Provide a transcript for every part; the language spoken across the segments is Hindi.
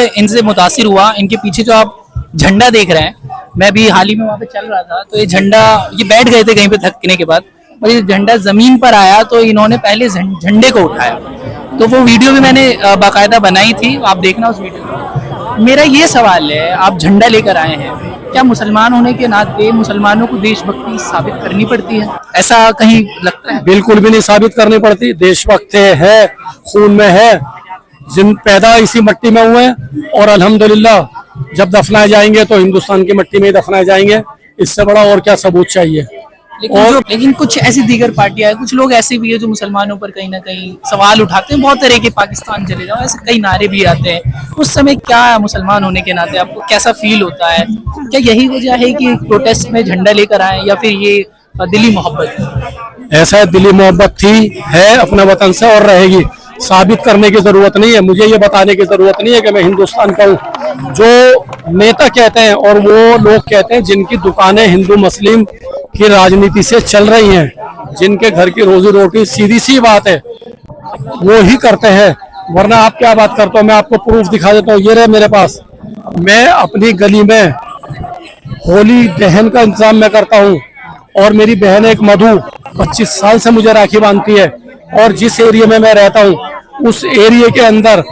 इनसे मुतासिर हुआ। इनके पीछे जो आप झंडा देख रहे हैं, मैं भी हाल ही में वहाँ पे चल रहा था, तो ये झंडा, ये बैठ गए थे कहीं पे थकने के बाद, और ये झंडा जमीन पर आया तो इन्होंने पहले झंडे को उठाया। तो वो वीडियो भी मैंने बाकायदा बनाई थी, आप देखना उस वीडियो को। मेरा ये सवाल है, आप झंडा लेकर आए हैं, क्या मुसलमान होने के नाते मुसलमानों को देशभक्ति साबित करनी पड़ती है? ऐसा कहीं लगता है? बिल्कुल भी नहीं साबित करनी पड़ती। देशभक्ति है, खून में है, जिन पैदा इसी मिट्टी में हुए हैं, और अल्हम्दुलिल्लाह जब दफनाए जाएंगे तो हिंदुस्तान की मिट्टी में ही दफनाए जाएंगे। इससे बड़ा और क्या सबूत चाहिए। लेकिन कुछ ऐसी दीगर पार्टियां, कुछ लोग ऐसे भी है जो मुसलमानों पर कहीं ना कहीं सवाल उठाते हैं, बहुत तरह के, पाकिस्तान चले जाओ, ऐसे कई नारे भी आते हैं। उस समय क्या मुसलमान होने के नाते आपको कैसा फील होता है? क्या यही वजह है कि प्रोटेस्ट में झंडा लेकर आए, या फिर ये दिली मोहब्बत? ऐसा दिली मोहब्बत थी, है अपने वतन से और रहेगी। साबित करने की जरूरत नहीं है, मुझे ये बताने की जरूरत नहीं है कि मैं हिंदुस्तान का हूँ। जो नेता कहते हैं और वो लोग कहते हैं जिनकी दुकानें हिंदू मुस्लिम की राजनीति से चल रही हैं, जिनके घर की रोजी रोटी, सीधी सी बात है, वो ही करते हैं। वरना आप क्या बात करते हो? मैं आपको प्रूफ दिखा देता हूँ, ये रहे मेरे पास। मैं अपनी गली में होली दहन का इंतजाम मैं करता हूँ, और मेरी बहन एक मधु 25 साल से मुझे राखी बांधती है, और जिस एरिया में मैं रहता हूँ उस एरिया के अंदर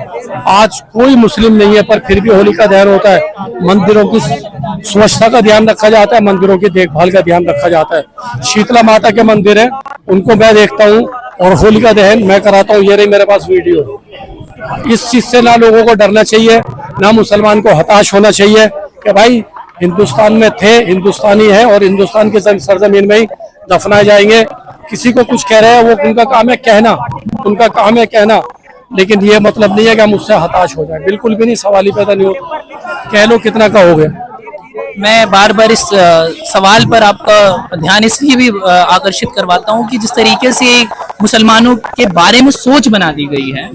आज कोई मुस्लिम नहीं है, पर फिर भी होली का दहन होता है। मंदिरों की स्वच्छता का ध्यान रखा जाता है, मंदिरों की देखभाल का ध्यान रखा जाता है। शीतला माता के मंदिर है, उनको मैं देखता हूँ, और होली का दहन मैं कराता हूँ। ये रही मेरे पास वीडियो। इस चीज से ना लोगों को डरना चाहिए, ना मुसलमान को हताश होना चाहिए कि भाई हिंदुस्तान में थे, हिंदुस्तानी है, और हिंदुस्तान के सरजमीन में ही दफनाए जाएंगे। किसी को कुछ कह रहे हैं, वो उनका काम है कहना, उनका काम है कहना, लेकिन ये मतलब नहीं है कि हम उससे हताश हो जाए। बिल्कुल भी नहीं, सवाल ही पैदा नहीं होता। कह लो कितना कहोगे। मैं बार बार इस सवाल पर आपका ध्यान इसलिए भी आकर्षित करवाता हूँ कि जिस तरीके से मुसलमानों के बारे में सोच बना दी गई है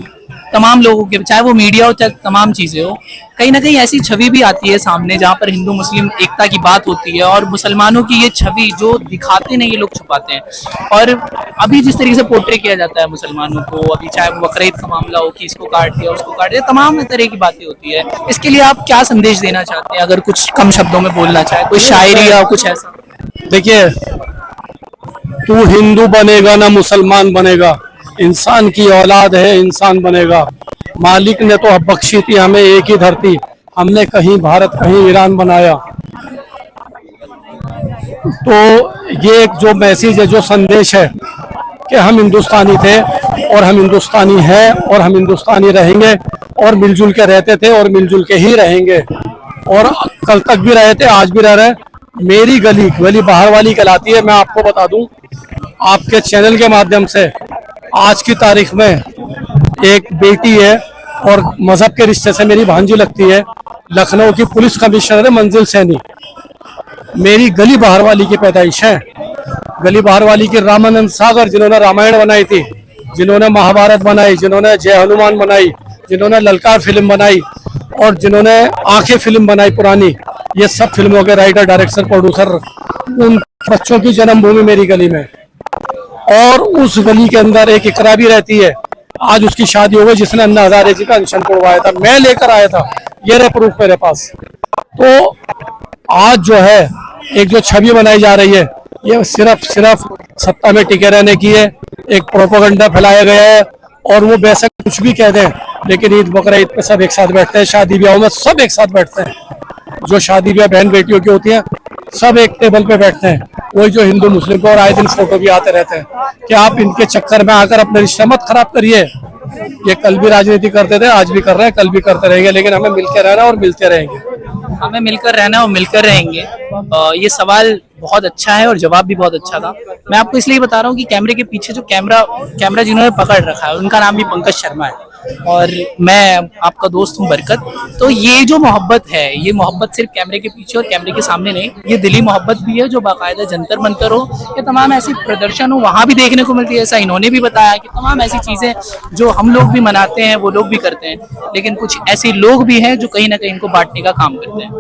तमाम लोगों के, चाहे वो मीडिया हो, चाहे तमाम चीजें हो, कहीं ना कहीं ऐसी छवि भी आती है सामने जहाँ पर हिंदू मुस्लिम एकता की बात होती है, और मुसलमानों की ये छवि जो दिखाते नहीं, ये लोग छुपाते हैं। और अभी जिस तरीके से पोर्ट्रे किया जाता है मुसलमानों को, अभी चाहे वो बकरीद का मामला हो कि इसको काट दिया, उसको काट दिया, तमाम तरह की बातें होती है। इसके लिए आप क्या संदेश देना चाहते हैं, अगर कुछ कम शब्दों में बोलना चाहे, कोई शायरी या कुछ ऐसा? देखिए, तू हिंदू बनेगा ना मुसलमान बनेगा, इंसान की औलाद है, इंसान बनेगा। मालिक ने तो बख्शी थी हमें एक ही धरती, हमने कहीं भारत कहीं ईरान बनाया। तो ये एक जो मैसेज है, जो संदेश है कि हम हिंदुस्तानी थे, और हम हिंदुस्तानी हैं, और हम हिंदुस्तानी रहेंगे, और मिलजुल के रहते थे, और मिलजुल के ही रहेंगे, और कल तक भी रहे थे, आज भी रह रहे। मेरी गली बाहर वाली कहलाती है। मैं आपको बता दूं, आपके चैनल के माध्यम से, आज की तारीख में एक बेटी है, और मजहब के रिश्ते से मेरी भांजी लगती है, लखनऊ की पुलिस कमिश्नर है मंजिल सैनी। मेरी गली बाहर वाली की पैदाइश है। गली बाहर वाली की रामानंद सागर, जिन्होंने रामायण बनाई थी, जिन्होंने महाभारत बनाई, जिन्होंने जय हनुमान बनाई, जिन्होंने ललकार फिल्म बनाई, और जिन्होंने आंखें फिल्म बनाई पुरानी, ये सब फिल्मों के राइटर, डायरेक्टर, प्रोड्यूसर, उन बच्चों की जन्मभूमि मेरी गली में। और उस गली के अंदर एक इकरा भी रहती है, आज उसकी शादी हो गई, जिसने अन्ना हजारे जी का अनशन तोड़वाया था, मैं लेकर आया था। ये रहे प्रूफ मेरे पास। तो आज जो है एक जो छवि बनाई जा रही है, ये सिर्फ सत्ता में टिके रहने की है, एक प्रोपेगेंडा फैलाया गया है। और वो बेशक कुछ भी कह दें, लेकिन ईद बकरा ईद पे सब एक साथ बैठते हैं, शादी ब्याह में सब एक साथ बैठते हैं। जो शादी ब्याह बहन बेटियों की होती है, सब एक टेबल पे बैठते हैं। वही जो हिंदू मुस्लिम को, और आए दिन फोटो भी आते रहते हैं कि आप इनके चक्कर में आकर अपने रिश्ते मत खराब करिए। ये कल भी राजनीति करते थे, आज भी कर रहे हैं, कल भी करते रहेंगे, लेकिन हमें मिलकर रहना और मिलते रहेंगे। हमें मिलकर रहना और मिलकर रहेंगे। ये सवाल बहुत अच्छा है और जवाब भी बहुत अच्छा था। मैं आपको इसलिए बता रहा हूँ कि कैमरे के पीछे जो कैमरा जिन्होंने पकड़ रखा है, उनका नाम भी पंकज शर्मा है, और मैं आपका दोस्त हूँ बरकत। तो ये जो मोहब्बत है, ये मोहब्बत सिर्फ कैमरे के पीछे और कैमरे के सामने नहीं, ये दिली मोहब्बत भी है, जो बाकायदा जंतर मंतर हो या तमाम ऐसी प्रदर्शन हो, वहाँ भी देखने को मिलती है। ऐसा इन्होंने भी बताया कि तमाम ऐसी चीजें जो हम लोग भी मनाते हैं, वो लोग भी करते हैं, लेकिन कुछ ऐसे लोग भी हैं जो कहीं ना कहीं इनको बांटने का काम करते हैं।